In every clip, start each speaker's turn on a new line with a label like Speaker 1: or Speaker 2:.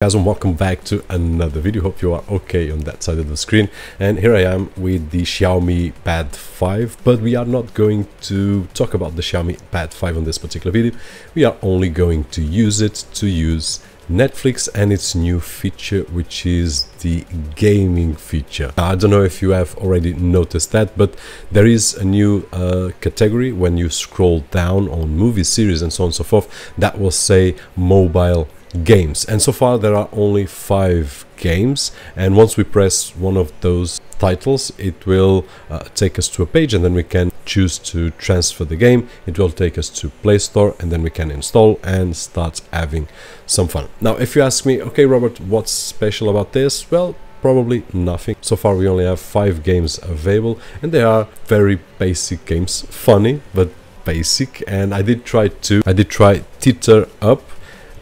Speaker 1: Guys, and welcome back to another video. Hope you are okay on that side of the screen. And here I am with the Xiaomi Pad 5, but we are not going to talk about the Xiaomi Pad 5 on this particular video. We are only going to use it to use Netflix and its new feature, which is the gaming feature. Now, I don't know if you have already noticed that, but there is a new category when you scroll down on movie series and so on and so forth that will say mobile games, and so far there are only 5 games, and once we press one of those titles it will take us to a page, and then we can choose to transfer the game. It will take us to Play Store, and then we can install and start having some fun. Now, if you ask me, okay Robert, what's special about this? Well, probably nothing. So far we only have 5 games available, and they are very basic games, funny but basic. And I did try Teeter Up,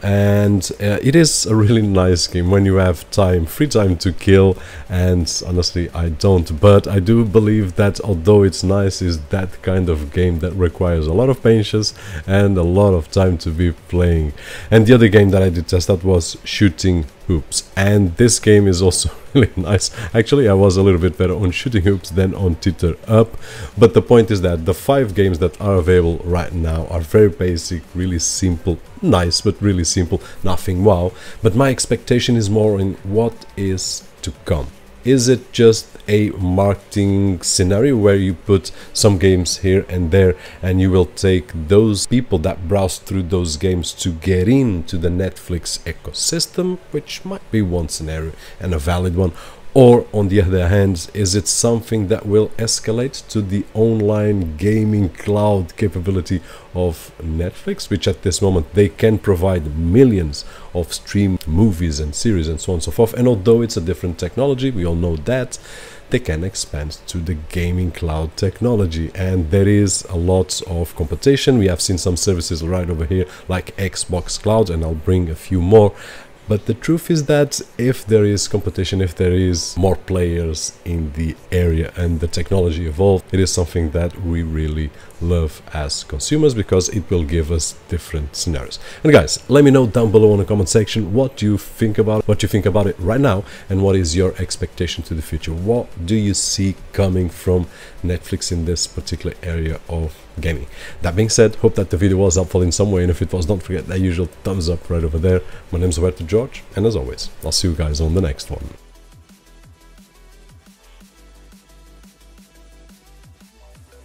Speaker 1: and it is a really nice game when you have free time to kill, and honestly I don't, but I do believe that although it's nice, is that kind of game that requires a lot of patience and a lot of time to be playing. And the other game that I did test out was Shooting Hoops, and this game is also really nice. Actually, I was a little bit better on Shooting Hoops than on Teeter Up, but the point is that the 5 games that are available right now are very basic, really simple, nice but really simple, nothing wow. But my expectation is more in what is to come. Is it just a marketing scenario where you put some games here and there, and you will take those people that browse through those games to get into the Netflix ecosystem, which might be one scenario and a valid one? Or on the other hand, is it something that will escalate to the online gaming cloud capability of Netflix, which at this moment they can provide millions of streamed movies and series and so on and so forth, and although it's a different technology, we all know that, they can expand to the gaming cloud technology, and there is a lot of competition. We have seen some services right over here like Xbox Cloud, and I'll bring a few more. But the truth is that if there is competition, if there is more players in the area and the technology evolved, it is something that we really love as consumers, because it will give us different scenarios. And guys, let me know down below in the comment section what you think about it right now, and what is your expectation to the future. What do you see coming from Netflix in this particular area of gaming? That being said, hope that the video was helpful in some way, and if it was, don't forget that usual thumbs up right over there. My name is Roberto George, and as always, I'll see you guys on the next one.